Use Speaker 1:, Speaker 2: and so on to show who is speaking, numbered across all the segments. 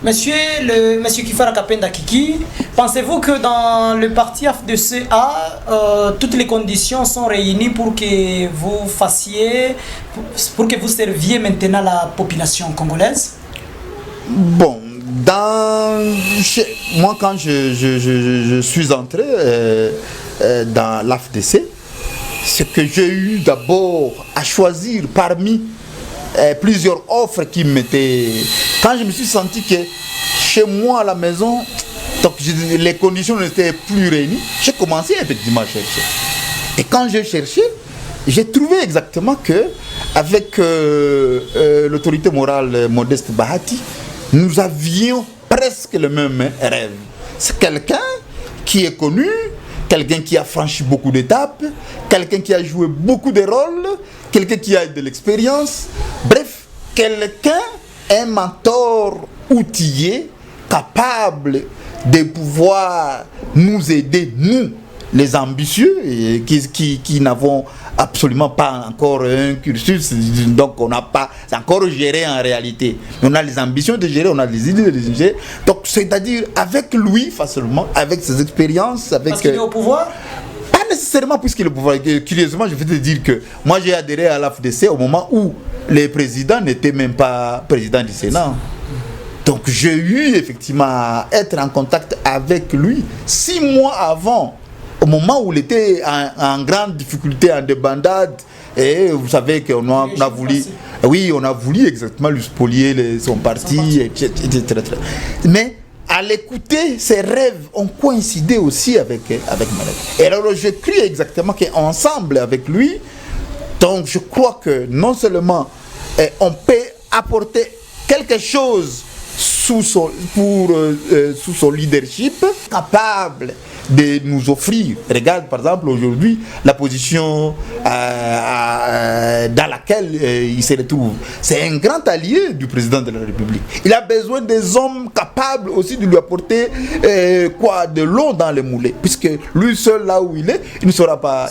Speaker 1: Monsieur Kifara Kapenda Kiki, pensez-vous que dans le parti AFDCA, toutes les conditions sont réunies pour que vous serviez maintenant la population congolaise?
Speaker 2: Bon, moi quand je suis entré dans l'AFDC, c'est que j'ai eu d'abord à choisir parmi plusieurs offres qui m'étaient... Quand je me suis senti que chez moi à la maison, donc les conditions n'étaient plus réunies, j'ai commencé effectivement à chercher. Et quand j'ai cherché, j'ai trouvé exactement que avec l'autorité morale Modeste Bahati, nous avions presque le même rêve. C'est quelqu'un qui est connu, quelqu'un qui a franchi beaucoup d'étapes, quelqu'un qui a joué beaucoup de rôles, quelqu'un qui a de l'expérience, bref, quelqu'un, un mentor outillé, capable de pouvoir nous aider, nous, les ambitieux, et qui n'avons absolument pas encore un cursus, donc on n'a pas encore géré en réalité. On a les ambitions de gérer, on a les idées de gérer. Donc c'est-à-dire avec lui facilement, avec ses expériences, avec...
Speaker 1: Parce qu'il est au pouvoir?
Speaker 2: Pas nécessairement puisqu'il est au pouvoir. Curieusement, je vais te dire que moi j'ai adhéré à l'AFDC au moment où les présidents n'étaient même pas présidents du Sénat. Donc j'ai eu effectivement à être en contact avec lui 6 mois avant, au moment où il était en grande difficulté, en débandade, et vous savez qu'on a voulu, oui, on a voulu exactement lui spolier son parti, etc. Mais à l'écouter, ses rêves ont coïncidé aussi avec Malek. Et alors je crie exactement qu'ensemble avec lui, donc je crois que non seulement on peut apporter quelque chose sous son leadership, capable de nous offrir. Regarde par exemple aujourd'hui la position dans laquelle il se retrouve. C'est un grand allié du président de la République. Il a besoin des hommes capables aussi de lui apporter de l'eau dans les moulins, puisque lui seul là où il est, il ne saura pas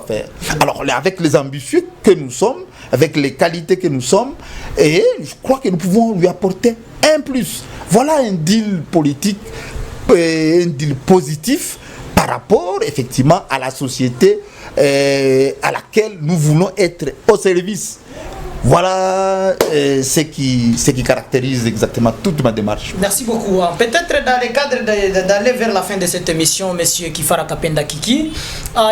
Speaker 2: faire. Alors avec les ambitieux que nous sommes, avec les qualités que nous sommes, et je crois que nous pouvons lui apporter un plus. Voilà un deal politique, un deal positif par rapport effectivement à la société à laquelle nous voulons être au service. Voilà ce qui caractérise exactement toute ma démarche.
Speaker 1: Merci beaucoup. Peut-être dans le cadre d'aller vers la fin de cette émission, Monsieur Kifara Kapenda Kiki,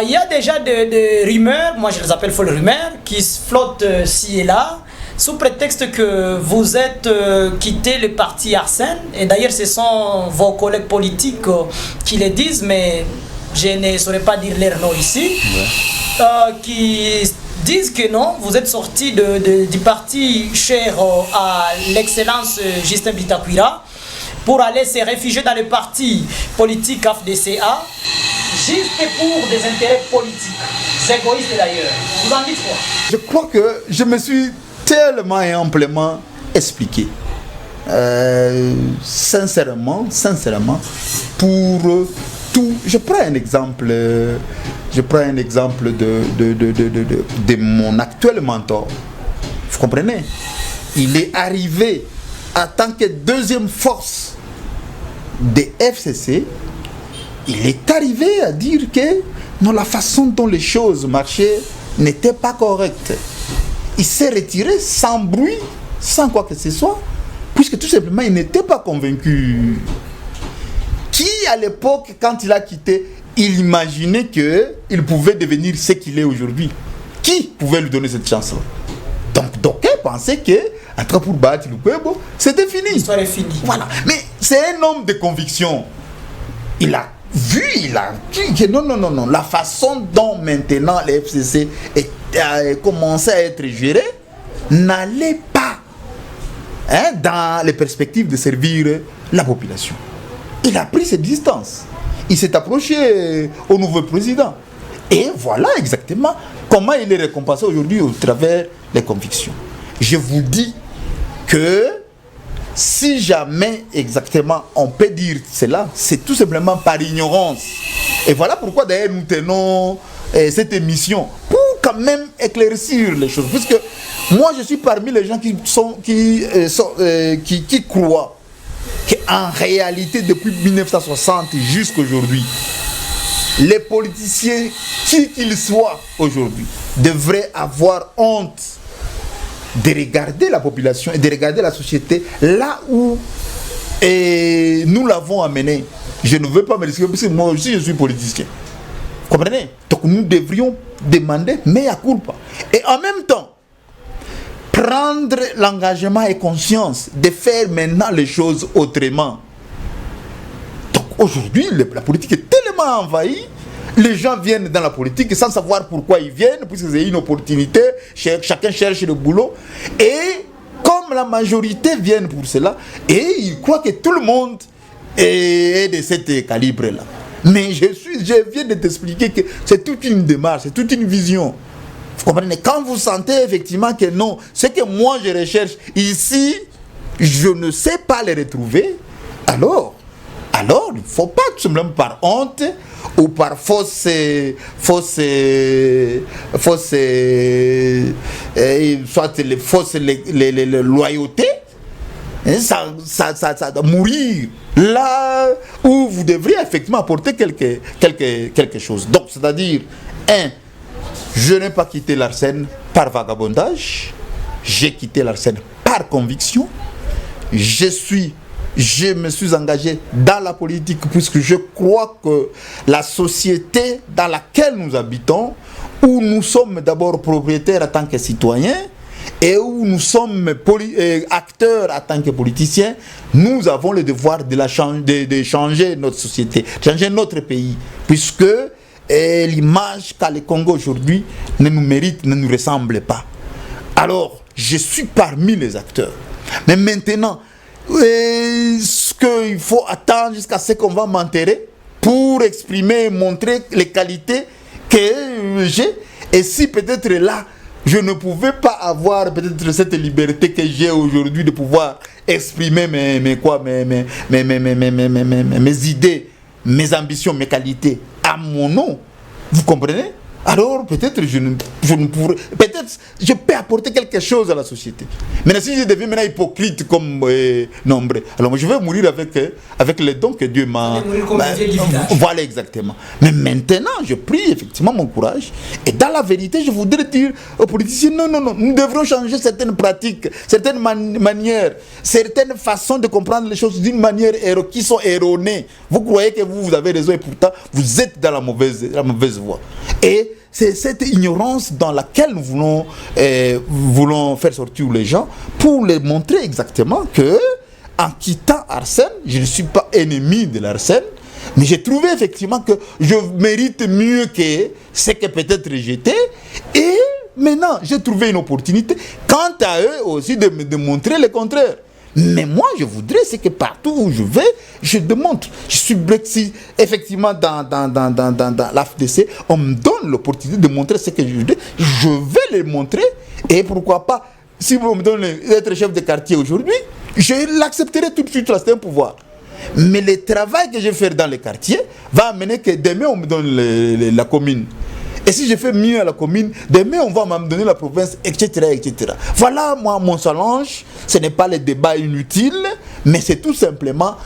Speaker 1: il y a déjà des rumeurs, moi je les appelle folles rumeurs, qui flottent ci et là, sous prétexte que vous êtes quitté le parti Arsène, et d'ailleurs ce sont vos collègues politiques qui le disent, mais je ne saurais pas dire leur nom ici, qui disent que non, vous êtes sorti du parti cher à l'excellence Justin Bitakwira pour aller se réfugier dans le parti politique AFDCA, juste pour des intérêts politiques, égoïstes d'ailleurs. Vous en dites quoi?
Speaker 2: Je crois que je me suis tellement et amplement expliqué. Sincèrement, pour tout. Je prends un exemple de mon actuel mentor. Vous comprenez? Il est arrivé en tant que deuxième force des FCC. Il est arrivé à dire que non, la façon dont les choses marchaient n'était pas correcte. Il s'est retiré sans bruit, sans quoi que ce soit, puisque tout simplement il n'était pas convaincu. Qui à l'époque, quand il a quitté, il imaginait qu'il pouvait devenir ce qu'il est aujourd'hui? Qui pouvait lui donner cette chance-là? Donc d'aucuns pensaient que, entre pour battre le Kwebo, c'était fini.
Speaker 1: L'histoire est finie.
Speaker 2: Voilà. Mais c'est un homme de conviction. Il a vu, il a dit que non. La façon dont maintenant les FCC a commencé à être géré n'allait pas dans les perspectives de servir la population. Il a pris ses distances. Il s'est approché au nouveau président. Et voilà exactement comment il est récompensé aujourd'hui au travers des convictions. Je vous dis que si jamais exactement on peut dire cela, c'est tout simplement par ignorance. Et voilà pourquoi d'ailleurs nous tenons cette émission pour quand même éclaircir les choses. Puisque moi je suis parmi les gens qui croient en réalité, depuis 1960 jusqu'à aujourd'hui, les politiciens, qui qu'ils soient aujourd'hui, devraient avoir honte de regarder la population et de regarder la société là où nous l'avons amené. Je ne veux pas me risquer parce que moi aussi je suis politicien. Vous comprenez? Donc nous devrions demander mea culpa. Et en même temps, prendre l'engagement et conscience de faire maintenant les choses autrement. Donc aujourd'hui, la politique est tellement envahie. Les gens viennent dans la politique sans savoir pourquoi ils viennent, puisque c'est une opportunité, chacun cherche le boulot. Et comme la majorité viennent pour cela, et ils croient que tout le monde est de cet calibre-là. Mais je viens de t'expliquer que c'est toute une démarche, c'est toute une vision. Vous comprenez? Quand vous sentez effectivement que non, ce que moi je recherche ici, je ne sais pas les retrouver, alors il ne faut pas tout simplement par honte ou par fausse loyauté, ça doit mourir là où vous devriez effectivement apporter quelque chose. Donc, c'est-à-dire, je n'ai pas quitté l'Arsène par vagabondage, j'ai quitté l'Arsène par conviction. Je me suis engagé dans la politique puisque je crois que la société dans laquelle nous habitons, où nous sommes d'abord propriétaires en tant que citoyens et où nous sommes acteurs en tant que politiciens, nous avons le devoir de changer notre société, changer notre pays, puisque l'image qu'a le Congo aujourd'hui ne nous mérite, ne nous ressemble pas. Alors, je suis parmi les acteurs. Mais maintenant, est-ce qu'il faut attendre jusqu'à ce qu'on va m'enterrer pour exprimer et montrer les qualités que j'ai? Et si peut-être là, je ne pouvais pas avoir peut-être cette liberté que j'ai aujourd'hui de pouvoir exprimer mes idées, mes ambitions, mes qualités à mon nom, vous comprenez? Alors peut-être je ne pourrais, peut-être je peux apporter quelque chose à la société. Mais si je deviens maintenant hypocrite comme nombreux, alors moi je vais mourir avec les dons que Dieu m'a. Voilà exactement. Mais maintenant je prie effectivement mon courage. Et dans la vérité, je voudrais dire aux politiciens non, nous devrons changer certaines pratiques, certaines manières, certaines façons de comprendre les choses d'une manière qui sont erronées. Vous croyez que vous avez raison et pourtant vous êtes dans la mauvaise voie. Et c'est cette ignorance dans laquelle nous voulons faire sortir les gens pour les montrer exactement que, en quittant Arsène, je ne suis pas ennemi de l'Arsène, mais j'ai trouvé effectivement que je mérite mieux que ce que peut-être j'étais. Et maintenant, j'ai trouvé une opportunité, quant à eux aussi, de montrer le contraire. Mais moi, je voudrais, c'est que partout où je vais, je démontre. Je suis Brexit, effectivement, dans l'AFDC, on me donne l'opportunité de montrer ce que je dis. Je vais le montrer. Et pourquoi pas, si vous me donnez d'être chef de quartier aujourd'hui, je l'accepterai tout de suite, là, c'est un pouvoir. Mais le travail que je vais faire dans les quartiers va amener que demain, on me donne la commune. Et si je fais mieux à la commune, demain on va me donner la province, etc., etc. Voilà, moi, mon challenge, ce n'est pas le débat inutile, mais c'est tout simplement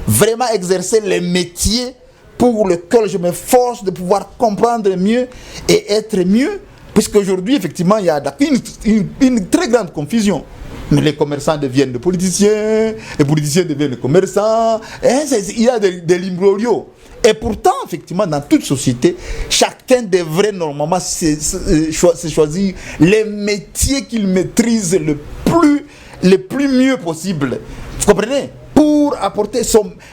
Speaker 2: vraiment exercer les métiers pour lesquels je m'efforce de pouvoir comprendre mieux et être mieux, puisqu'aujourd'hui, effectivement, il y a une très grande confusion. Mais les commerçants deviennent des politiciens, les politiciens deviennent des commerçants, il y a des l'imbroglio. Et pourtant, effectivement, dans toute société, chacun devrait normalement se choisir les métiers qu'il maîtrise le plus mieux possible. Vous comprenez? Pour apporter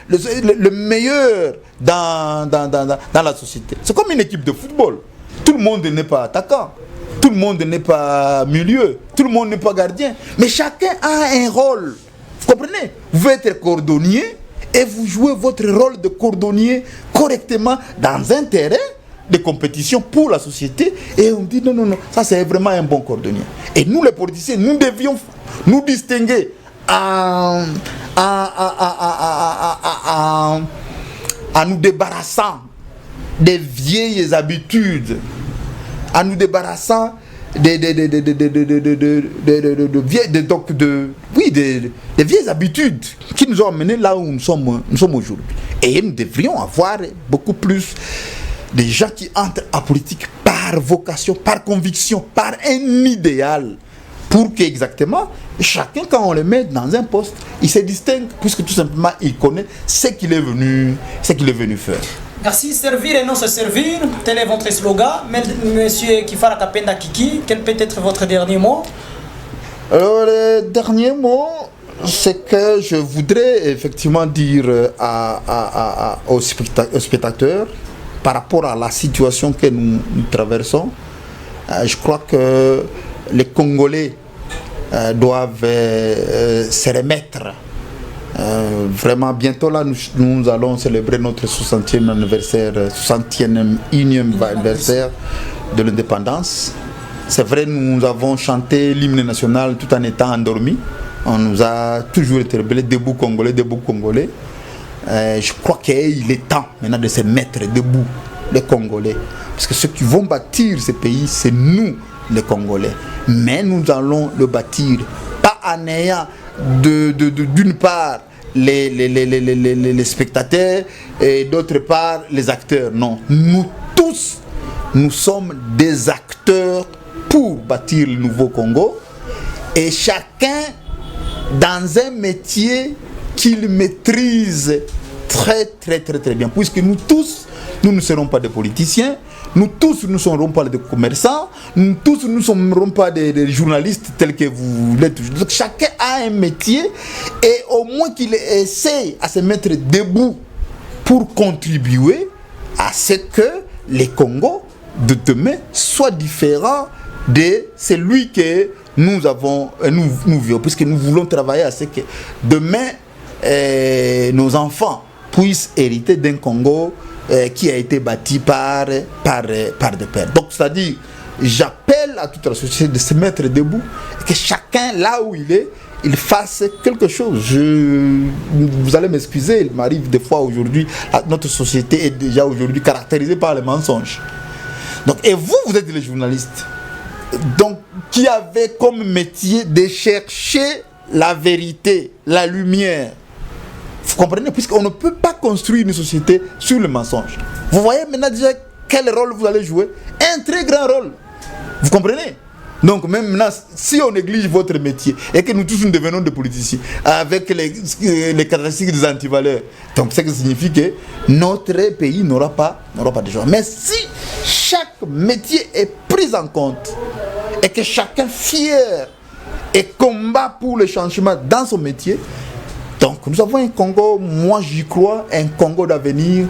Speaker 2: le meilleur dans la société. C'est comme une équipe de football. Tout le monde n'est pas attaquant. Tout le monde n'est pas milieu. Tout le monde n'est pas gardien. Mais chacun a un rôle. Vous comprenez? Vous pouvez être cordonnier et vous jouez votre rôle de cordonnier correctement dans un terrain de compétition pour la société. Et on dit non, ça c'est vraiment un bon cordonnier. Et nous les politiciens, nous devions nous distinguer en nous débarrassant des vieilles habitudes, en nous débarrassant des vieilles habitudes qui nous ont amenés là où nous sommes aujourd'hui. Et nous devrions avoir beaucoup plus de gens qui entrent en politique par vocation, par conviction, par un idéal, pour qu'exactement, chacun, quand on le met dans un poste, il se distingue, puisque tout simplement, il connaît ce qu'il est venu faire.
Speaker 1: Merci. Servir et non se servir, tel est votre slogan. Monsieur Kifara Kapenda Kiki, quel peut être votre dernier mot?
Speaker 2: Alors, le dernier mot, c'est que je voudrais effectivement dire aux spectateurs, par rapport à la situation que nous traversons, je crois que les Congolais doivent se remettre. Vraiment, bientôt là, nous allons célébrer notre 60e anniversaire, 61e anniversaire de l'indépendance. C'est vrai, nous avons chanté l'hymne national tout en étant endormis. On nous a toujours interpellé, debout Congolais, debout Congolais. Je crois qu'il est temps maintenant de se mettre debout, les Congolais. Parce que ceux qui vont bâtir ce pays, c'est nous, les Congolais. Mais nous allons le bâtir, pas en ayant d'une part les spectateurs et d'autre part les acteurs. Non, nous tous, nous sommes des acteurs pour bâtir le nouveau Congo. Et chacun dans un métier qu'il maîtrise très bien, puisque nous tous, nous ne serons pas des politiciens, nous tous, nous ne serons pas des commerçants, nous tous, nous ne serons pas des journalistes tels que vous l'êtes. Donc chacun a un métier et au moins qu'il essaie à se mettre debout pour contribuer à ce que les Congos de demain soient différents de celui que nous avons, nous vivons, puisque nous voulons travailler à ce que demain nos enfants puissent hériter d'un Congo qui a été bâti par des pères. Donc, c'est-à-dire, j'appelle à toute la société de se mettre debout et que chacun, là où il est, il fasse quelque chose. Vous allez m'excuser, il m'arrive des fois aujourd'hui, notre société est déjà aujourd'hui caractérisée par les mensonges. Donc, et vous êtes les journalistes, donc, qui avez comme métier de chercher la vérité, la lumière. Vous comprenez? Puisqu'on ne peut pas construire une société sur le mensonge. Vous voyez maintenant déjà quel rôle vous allez jouer? Un très grand rôle. Vous comprenez? Donc même maintenant, si on néglige votre métier et que nous tous nous devenons des politiciens avec les caractéristiques des antivaleurs, donc ce qui signifie que notre pays n'aura pas de joie. Mais si chaque métier est pris en compte et que chacun fier et combat pour le changement dans son métier, donc nous avons un Congo, moi j'y crois, un Congo d'avenir.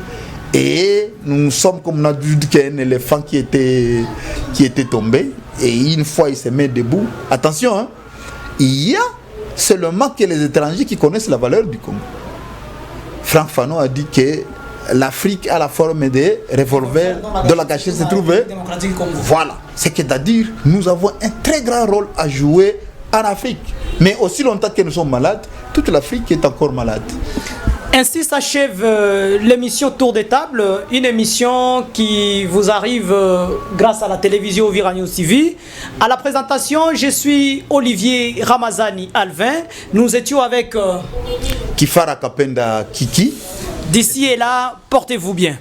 Speaker 2: Et nous sommes comme on a dit qu'un éléphant qui était tombé. Et une fois il se met debout, attention, hein, il y a seulement que les étrangers qui connaissent la valeur du Congo. Franck Fanon a dit que l'Afrique a la forme des revolvers dont la gâchette se trouve. Voilà, c'est-à-dire nous avons un très grand rôle à jouer en Afrique. Mais aussi longtemps que nous sommes malades, toute l'Afrique est encore malade.
Speaker 1: Ainsi s'achève l'émission Tour de Table, une émission qui vous arrive grâce à la télévision Vira News TV. À la présentation, je suis Olivier Ramazani Alvin. Nous étions avec
Speaker 2: Kifara Kapenda Kiki.
Speaker 1: D'ici et là, portez-vous bien.